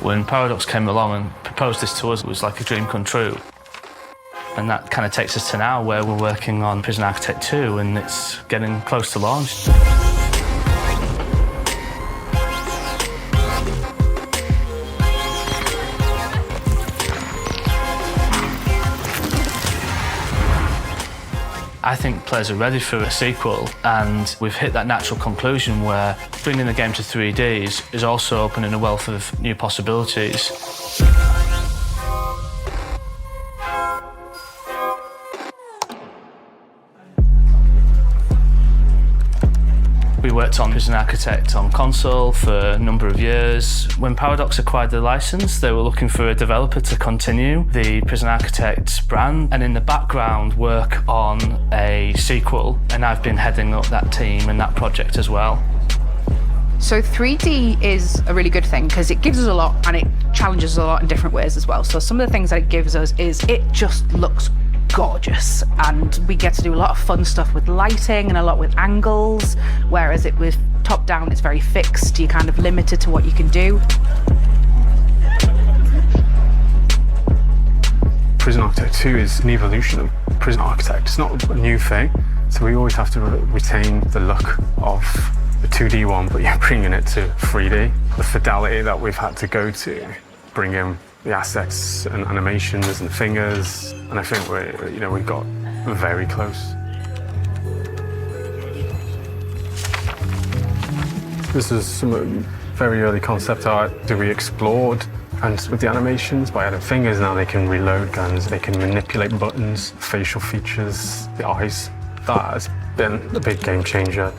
When Paradox came along and proposed this to us, it was like a dream come true. And that kind of takes us to now, where we're working on Prison Architect 2, and it's getting close to launch. I think players are ready for a sequel, and we've hit that natural conclusion where bringing the game to 3D is also opening a wealth of new possibilities. We worked on Prison Architect on console for a number of years. When Paradox acquired the license, they were looking for a developer to continue the Prison Architect brand and in the background work on a sequel, and I've been heading up that team and that project as well. So 3D is a really good thing because it gives us a lot and it challenges us a lot in different ways as well. So some of the things that it gives us is it just looks gorgeous, and we get to do a lot of fun stuff with lighting and a lot with angles, whereas it with top down it's very fixed. You're kind of limited to what you can do. Prison Architect 2 is an evolution of Prison Architect. It's not a new thing, so we always have to retain the look of the 2D one, but you're bringing it to 3D. The fidelity that we've had to go to bring in the assets and animations and fingers, and I think we got very close. This is some very early concept art that we explored, and with the animations, by adding fingers now they can reload guns, they can manipulate buttons, facial features, the eyes. That has been a big game changer.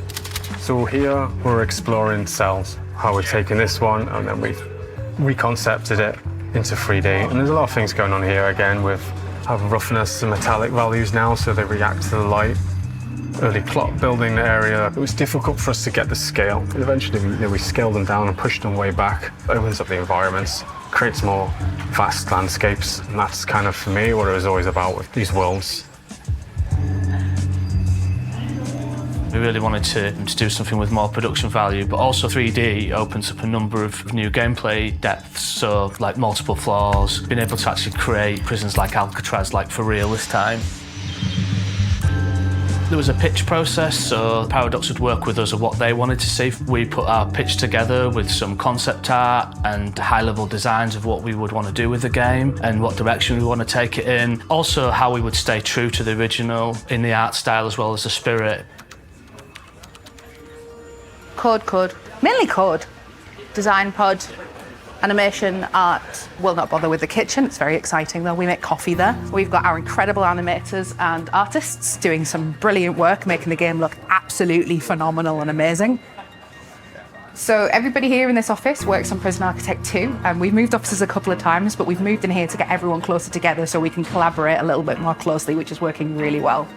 So here we're exploring cells, how we're taking this one and then we've reconcepted it into 3D, and there's a lot of things going on here again with have roughness and metallic values now, so they react to the light. Early plot building area, it was difficult for us to get the scale. Eventually we scaled them down and pushed them way back. It opens up the environments, creates more vast landscapes, and that's kind of, for me, what it was always about with these worlds. We really wanted to do something with more production value, but also 3D opens up a number of new gameplay depths, so like multiple floors, being able to actually create prisons like Alcatraz, like for real this time. There was a pitch process, so Paradox would work with us on what they wanted to see. We put our pitch together with some concept art and high-level designs of what we would want to do with the game and what direction we want to take it in. Also, how we would stay true to the original in the art style as well as the spirit. Code. Mainly code. Design pod, animation, art. We'll not bother with the kitchen, it's very exciting though. We make coffee there. We've got our incredible animators and artists doing some brilliant work, making the game look absolutely phenomenal and amazing. So everybody here in this office works on Prison Architect 2, and we've moved offices a couple of times, but we've moved in here to get everyone closer together so we can collaborate a little bit more closely, which is working really well.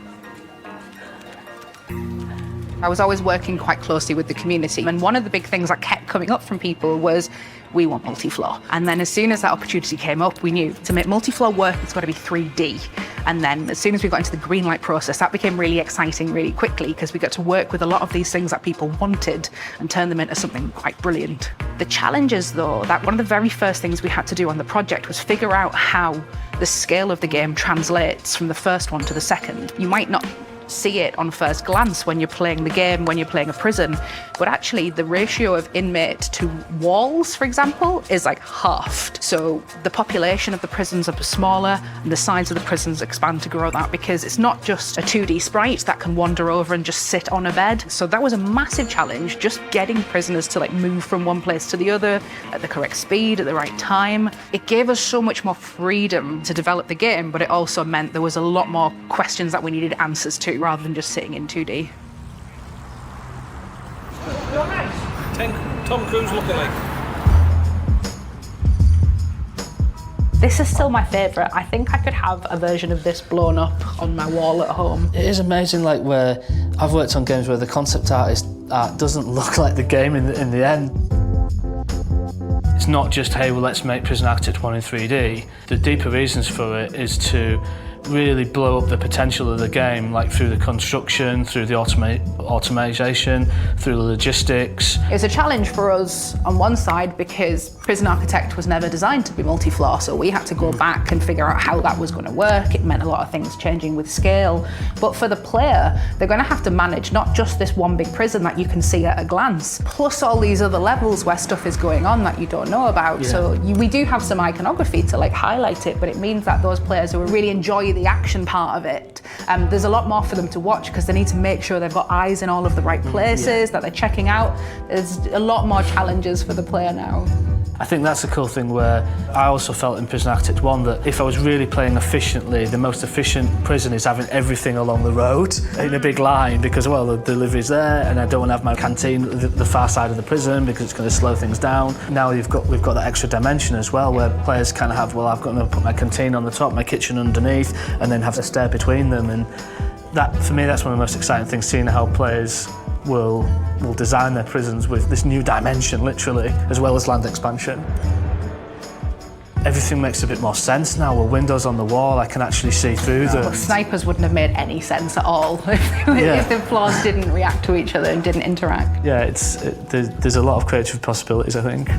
I was always working quite closely with the community, and one of the big things that kept coming up from people was, we want multi-floor. And then as soon as that opportunity came up, we knew to make multi-floor work, it's got to be 3D. And then as soon as we got into the green light process, that became really exciting really quickly, because we got to work with a lot of these things that people wanted and turn them into something quite brilliant. The challenges though, that one of the very first things we had to do on the project was figure out how the scale of the game translates from the first one to the second. You might not see it on first glance when you're playing the game, when you're playing a prison, but actually the ratio of inmate to walls, for example, is like halved. So the population of the prisons are smaller and the size of the prisons expand to grow that, because it's not just a 2D sprite that can wander over and just sit on a bed. So that was a massive challenge, just getting prisoners to like move from one place to the other at the correct speed, at the right time. It gave us so much more freedom to develop the game, but it also meant there was a lot more questions that we needed answers to, rather than just sitting in 2D. Tom Cruise looking like. This is still my favourite. I think I could have a version of this blown up on my wall at home. It is amazing, like where I've worked on games where the concept art doesn't look like the game in the end. It's not just, hey, well, let's make Prison Architect 1 in 3D. The deeper reasons for it is to really blow up the potential of the game, like through the construction, through the automation, through the logistics. It was a challenge for us on one side because Prison Architect was never designed to be multi-floor, so we had to go back and figure out how that was going to work. It meant a lot of things changing with scale. But for the player, they're going to have to manage not just this one big prison that you can see at a glance, plus all these other levels where stuff is going on that you don't know about. Yeah. So we do have some iconography to like highlight it, but it means that those players who really enjoy the action part of it, there's a lot more for them to watch because they need to make sure they've got eyes in all of the right places, that they're checking out. There's a lot more challenges for the player now. I think that's a cool thing where I also felt in Prison Architect 1 that if I was really playing efficiently, the most efficient prison is having everything along the road in a big line because, well, the delivery's there and I don't want to have my canteen at the far side of the prison because it's going to slow things down. Now we've got that extra dimension as well where players kind of have, well, I've got to put my canteen on the top, my kitchen underneath, and then have a stair between them. And that, for me, that's one of the most exciting things, seeing how players will design their prisons with this new dimension, literally, as well as land expansion. Everything makes a bit more sense now. With windows on the wall, I can actually see through them. Snipers wouldn't have made any sense at all if the floors didn't react to each other and didn't interact. Yeah, there's a lot of creative possibilities, I think.